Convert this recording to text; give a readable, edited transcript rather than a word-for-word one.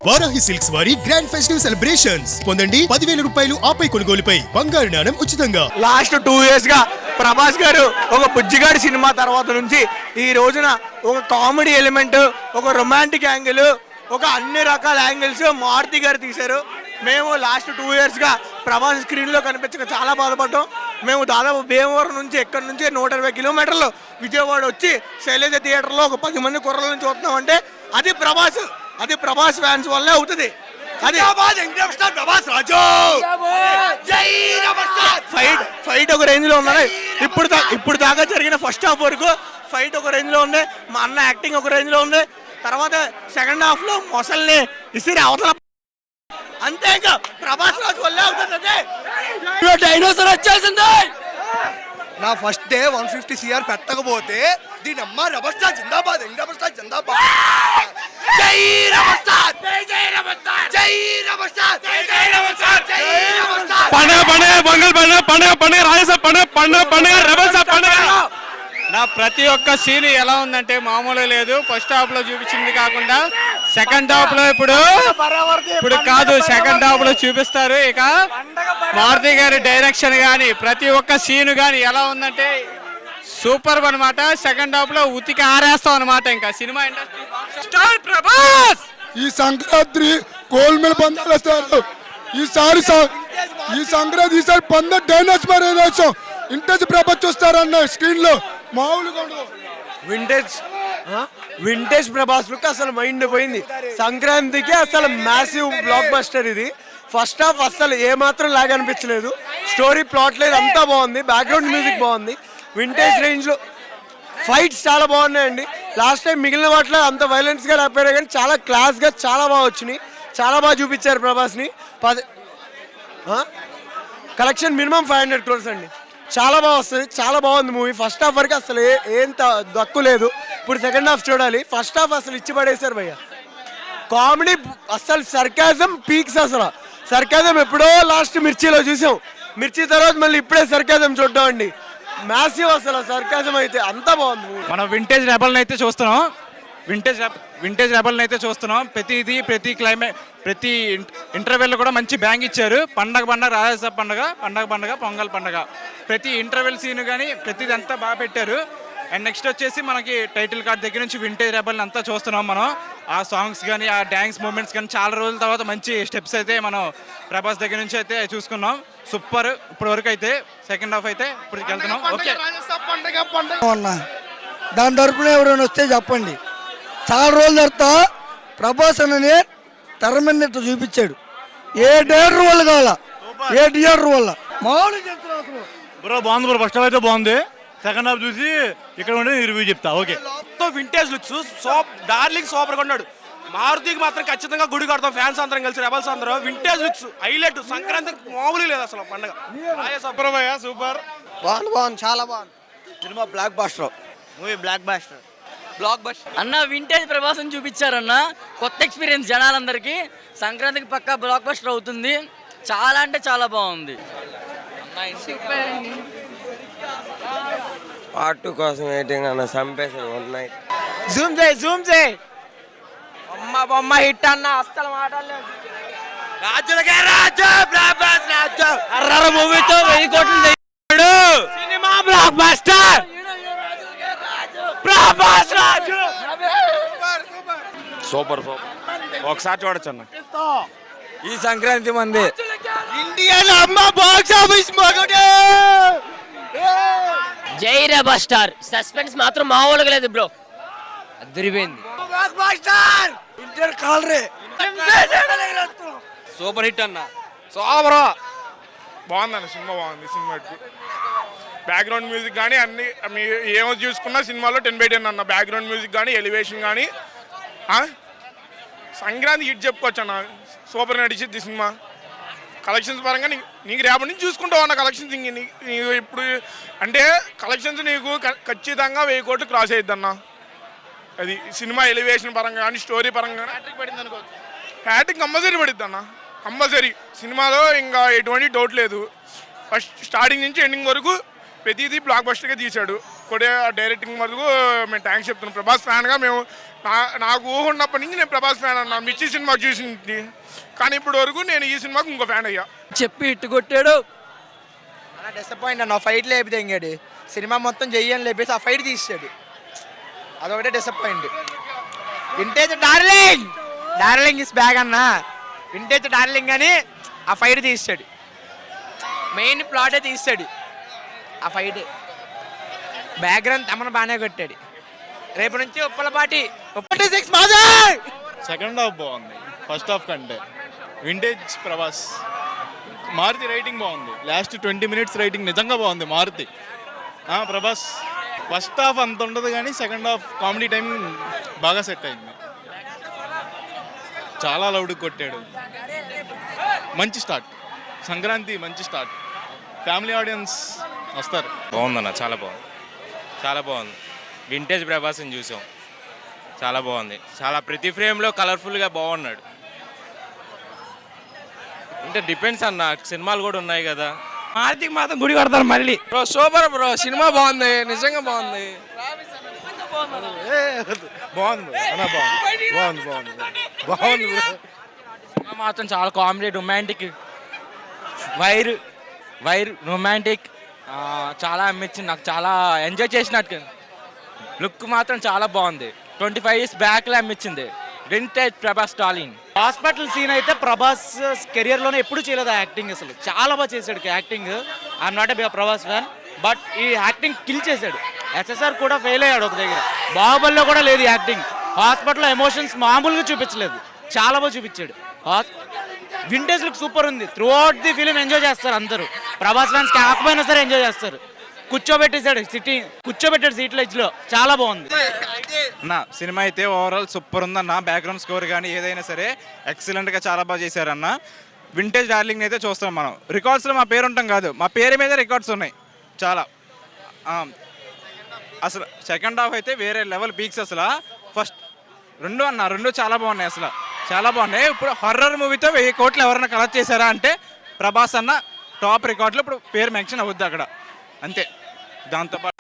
Varahi silks వారి grand festive celebrations పొందండి 10,000 రూపాయలు ఆపై కొనుగోలుపై బంగారు నాణెం ఉచితంగా. లాస్ట్ 2 years గా ప్రభాస్ గారు ఒక బుజ్జిగాడి సినిమా తర్వాత నుంచి ఈ రోజున ఒక కామెడీ ఎలిమెంట్, ఒక రొమాంటిక్ యాంగిల్, ఒక అన్ని రకాల యాంగిల్స్ మారుతి గారు తీశారు. మేము లాస్ట్ 2 years గా ప్రభాస్ స్క్రీన్లో కనిపించక చాలా బాధపడ్డాం. మేము దాదాపు భీమవరం నుంచి ఎక్కడి నుంచి 120 కిలోమీటర్లు విజయవాడ వచ్చి శైలజ థియేటర్లో ఒక 10 మంది కుర్రలను చూస్తున్నాం అంటే అది ప్రభాస్ ఫ్యాన్స్ వల్లే అవుతుంది. అది ఫైట్ ఒక రేంజ్ లో ఉన్నది. ఇప్పుడు దాకా జరిగిన ఫస్ట్ హాఫ్ వరకు ఫైట్ ఒక రేంజ్ లో ఉంది. మా అన్న యాక్టింగ్ ఒక రేంజ్ లో ఉంది. తర్వాత సెకండ్ హాఫ్ లో మొసల్ని ఇసిరి అవతల అంతే. ఇంకా ప్రభాస్ రాజు వల్లే అవుతుంది. డైనోసార్ వచ్చేసింది. నా ఫస్ట్ డే 150 CR పెట్టకపోతే దీని అమ్మ రెబల్ స్టార్ జిందాబాద్, రెబల్ స్టార్ జిందాబాద్. జై రెబల్ స్టార్, జై రెబల్ స్టార్, జై రెబల్ స్టార్, జై రెబల్ స్టార్, జై రెబల్ స్టార్. పండుగ పండుగ రాజేశ పండుగ రెబల్ స్టార్ పండుగ. నా ప్రతి ఒక్క సీన్ ఎలా ఉందంటే మామూలుగా లేదు. ఫస్ట్ హాఫ్ లో చూపించింది కాకుండా సెకండ్ హాఫ్ లో ఇప్పుడు కాదు, సెకండ్ హాఫ్ లో చూపిస్తారు. ఇక మారుతి గారి డైరెక్షన్ గాని ప్రతి ఒక్క సీన్ గాని ఎలా ఉందంటే సూపర్ అనమాట. సెకండ్ హాఫ్ లో ఉతికి ఆరేస్తాం అనమాట. ఇంకా సినిమా ఇండస్ట్రీ స్టార్ ప్రభాస్. ఈ సంక్రాంతి గోల్మెల్ పందాలు వస్తారు. ఈ సంక్రాంతి ఈసారి 15 డైనోస్ మరి ఇంటేజ్ ప్రభాస్ చూస్తారన్న స్క్రీన్ లో మామూలుగా వింటేజ్ ప్రభాస్ లుక్ అసలు మైండ్ పోయింది. సంక్రాంతికి అసలు మ్యాసివ్ బ్లాక్ బస్టర్ ఇది. ఫస్ట్ హాఫ్ అసలు ఏమాత్రం లాగ్ అనిపించలేదు. స్టోరీ ప్లాట్ లేదు, అంతా బాగుంది. బ్యాక్గ్రౌండ్ మ్యూజిక్ బాగుంది. వింటేజ్ రేంజ్ లో ఫైట్స్ చాలా బాగున్నాయండి. లాస్ట్ టైం మిగిలిన వాటిలో అంత వైలెన్స్ గా లేకపోయారు కానీ చాలా క్లాస్ గా చాలా బాగా వచ్చినాయి. చాలా బాగా చూపించారు ప్రభాస్ ని. కలెక్షన్ మినిమం 500 crores అండి. చాలా బాగా వస్తుంది. చాలా బాగుంది మూవీ. ఫస్ట్ హాఫ్ వరకు అసలు ఏం దక్కు లేదు. ఇప్పుడు సెకండ్ హాఫ్ చూడాలి. ఫస్ట్ హాఫ్ అసలు ఇచ్చి పడేశారు భయ్య. కామెడీ అసలు సర్కాజం పీక్స్. అసలు సర్కాజం ఎప్పుడో లాస్ట్ మిర్చిలో చూసాం. మిర్చి తర్వాత మళ్ళీ ఇప్పుడే సర్కాజం చూద్దాం అండి. మ్యాసివ్ అసలు సర్కాజం అయితే అంతా బాగుంది. మనం వింటేజ్ రెబల్ని అయితే చూస్తున్నాం. వింటేజ్ రెబల్ని అయితే చూస్తున్నాం. ప్రతి క్లైమేట్, ప్రతి ఇంటర్వెల్ కూడా మంచి బ్యాంగ్ ఇచ్చారు. పండగ రాజాసాబ్ పండగ పొంగల్ పండగ, ప్రతి ఇంటర్వెల్ సీన్ కానీ ప్రతిది అంతా బాగా పెట్టారు. అండ్ నెక్స్ట్ వచ్చేసి మనకి టైటిల్ కార్డ్ దగ్గర నుంచి వింటేజ్ రెబల్ని అంతా చూస్తున్నాం మనం. ఆ సాంగ్స్ కానీ ఆ డ్యాన్స్ మూమెంట్స్ కానీ చాలా రోజుల తర్వాత మంచి స్టెప్స్ అయితే మనం ప్రభాస్ దగ్గర నుంచి అయితే చూసుకున్నాం. సూపర్. ఇప్పటి వరకు అయితే సెకండ్ హాఫ్ అయితే ఇప్పటికి వెళ్తున్నాం. ఓకే, దాని తరపున ఎవరైనా వస్తే చెప్పండి. చాలా రోజుల తర్వాత ప్రభాస్ అన్నని తెర మీద చూపించాడు. ఏ థియేటర్ వల్ల కావాలా, ఏ థియేటర్ వల్ల బ్రో బాగుంది. బ్రో ఫస్ట్ హాఫ్ అయితే బాగుంది. సెకండ్ హాఫ్ చూసి ఇక్కడ ఉండి రివ్యూ చెప్తా. Okay, vintage looks darling super గా ఉన్నాడు. మారుతికి మాత్రం ఖచ్చితంగా గుడి కడతాం ఫ్యాన్స్ అందరం కలిసి, రెబల్స్ అందరూ. Vintage looks highlight. సంక్రాంతికి మామూలు లేదు అసలు పండుగ. సూపర్ బాగుంది, చాలా బాగుంది. Cinema block buster movie. Block buster అన్న వింటేజ్ ప్రభాసం చూపించారన్న. కొత్త ఎక్స్పీరియన్స్ జనాలందరికీ. సంక్రాంతికి పక్కా బ్లాక్ బస్టర్ అవుతుంది. చాలా అంటే చాలా బాగుంది. పార్ట్ 2 కోసం వెయిటింగ్ అన్న. సంపేషన్ ఉన్నాయి. జూమ్ చేయి బొమ్మ హిట్ అన్న. అస్సలు మాట్లాడలేదు. మూవీతో 1000 కోట్లు సినిమా బ్లాక్ బస్టర్. సూపర్ ఒకసారి చూడొచ్చు అన్న. ఈ సంక్రాంతి మంది ఇండియన్ అమ్మ బాక్స్ ఆఫీస్ జై రెబల్ స్టార్. సస్పెన్స్ మాత్రం మామూలుగా లేదు బ్రో. అదిరిపోయింది. సూపర్ హిట్ అన్న. సూపర్ బాగుందన్న. సినిమా బాగుంది. సినిమాకి బ్యాక్గ్రౌండ్ మ్యూజిక్ కానీ అన్ని మీరు ఏమో చూసుకున్నా సినిమాలో 10/10 అన్న. బ్యాక్గ్రౌండ్ మ్యూజిక్ కానీ ఎలివేషన్ కానీ సంక్రాంతి హిట్ చెప్పుకోవచ్చు అన్న. Super నడిచిద్ది cinema. కలెక్షన్స్ పరంగా నీకు రేపటి నుంచి చూసుకుంటావు అన్న. కలెక్షన్స్ నీకు ఇప్పుడు అంటే కలెక్షన్స్ నీకు ఖచ్చితంగా 1000 కోట్లు క్రాస్ అయ్యిద్ది అన్న. అది సినిమా ఎలివేషన్ పరంగా కానీ స్టోరీ పరంగా హ్యాట్రిక్ పడింది అనుకోవచ్చు. హ్యాట్రిక్ కంపల్సరీ పడిద్ది అన్న. కంపల్సరీ. సినిమాలో ఇంకా ఎటువంటి డౌట్ లేదు. ఫస్ట్ స్టార్టింగ్ నుంచి ఎండింగ్ వరకు ప్రతిదీ బ్లాక్ బస్టర్గా తీశాడు. కొడే డైరెక్టింగ్ వరకు మేము థ్యాంక్స్ చెప్తున్నాం. ప్రభాస్ ఫ్యాన్గా మేము నాకు ఊహ ఉన్నప్పటి నుంచి నేను ప్రభాస్ ఫ్యాన్ అన్నా. మిర్చి సినిమా చూసింది కానీ ఇప్పుడు వరకు నేను ఈ సినిమాకు ఇంకో ఫ్యాన్ అయ్యా. చెప్పి ఇట్టు కొట్టాడు. అలా డిసప్పాయింట్ అన్న. ఫైట్ లేపితే ఇంకాడు సినిమా మొత్తం చెయ్యని లేపేసి ఆ ఫైట్ తీసాడు. అదొకటే disappoint. Vintage darling is bag అన్న. వింటేజ్ డార్లింగ్ అని ఆ ఫైట్ తీసాడు. మెయిన్ ప్లాటే తీసాడు ఆ ఫైట్. బ్యాక్గ్రౌండ్ తమను బాగానే కొట్టాడు. రేపు నుంచి ఉప్పలపాటి 6 మాజర్. సెకండ్ హాఫ్ బాగుంది ఫస్ట్ హాఫ్ కంటే. వింటేజ్ ప్రభాస్. మారుతి రైటింగ్ బాగుంది. లాస్ట్ 20 మినిట్స్ రైటింగ్ నిజంగా బాగుంది మారుతి. ప్రభాస్ ఫస్ట్ హాఫ్ అంత ఉండదు కానీ సెకండ్ హాఫ్ కామెడీ టైం బాగా సెట్ అయింది. చాలా లౌడ్కి కొట్టాడు. మంచి స్టార్ట్. సంక్రాంతి మంచి స్టార్ట్. ఫ్యామిలీ ఆడియన్స్ వస్తారు. బాగుందన్న, చాలా బాగుంది, చాలా బాగుంది. వింటేజ్ ప్రభాస్ని చూసాం, చాలా బాగుంది. చాలా ప్రతి ఫ్రేమ్లో కలర్ఫుల్గా బాగున్నాడు. అంటే డిపెండ్స్ అన్న, సినిమాలు కూడా ఉన్నాయి కదా. మారుతికి మాత్రం గుడి కొడతారు మళ్ళీ. బ్రో సూపర్ బ్రో, సినిమా బాగుంది, నిజంగా బాగుంది. సినిమా మాత్రం చాలా కామెడీ, రొమాంటిక్, వైర్ రొమాంటిక్ చాలా అమ్మించింది. నాకు చాలా ఎంజాయ్ చేసినట్టు. లుక్ మాత్రం చాలా బాగుంది. 25 years బ్యాక్లో అమ్మించింది. Vintage Prabhas darling. Hospital scene అయితే ప్రభాస్ కెరియర్లోనే ఎప్పుడు చేయలేదు యాక్టింగ్. అసలు చాలా బాగా చేశాడు acting. I'm not a Prabhas fan, but ఈ యాక్టింగ్ కిల్ చేశాడు. ఎస్ఎస్ఆర్ కూడా ఫెయిల్ అయ్యాడు ఒక దగ్గర. బాహుబలిలో కూడా లేదు యాక్టింగ్. హాస్పిటల్లో ఎమోషన్స్ మామూలుగా చూపించలేదు, చాలా బాగా చూపించాడు. వింటేజ్ లుక్ సూపర్ ఉంది. Through out the film enjoy చేస్తారు అందరూ. ప్రభాస్ ఫ్యాన్స్ కాకపోయినా సరే ఎంజాయ్ చేస్తారు. కూర్చోబెట్టాడు సీట్లో, చాలా బాగుంది. అన్న సినిమా అయితే ఓవరాల్ సూపర్ ఉందన్న. బ్యాక్గ్రౌండ్ స్కోర్ కానీ ఏదైనా సరే ఎక్సలెంట్గా చాలా బాగా చేశారన్న. వింటేజ్ డార్లింగ్ అయితే చూస్తాం మనం. రికార్డ్స్లో మా పేరు ఉంటాం కాదు, మా పేరు మీద రికార్డ్స్ ఉన్నాయి చాలా. అసలు సెకండ్ హాఫ్ అయితే వేరే లెవెల్ పీక్స్. అసలు ఫస్ట్ రెండు చాలా బాగున్నాయి, అసలు చాలా బాగున్నాయి. ఇప్పుడు హర్రర్ మూవీతో 1000 కోట్లు ఎవరైనా కలెక్ట్ చేశారా అంటే ప్రభాస్ అన్న టాప్ రికార్డులో ఇప్పుడు పేరు మెన్షన్ అవుద్ది అక్కడ, అంతే. దాంతోపాటు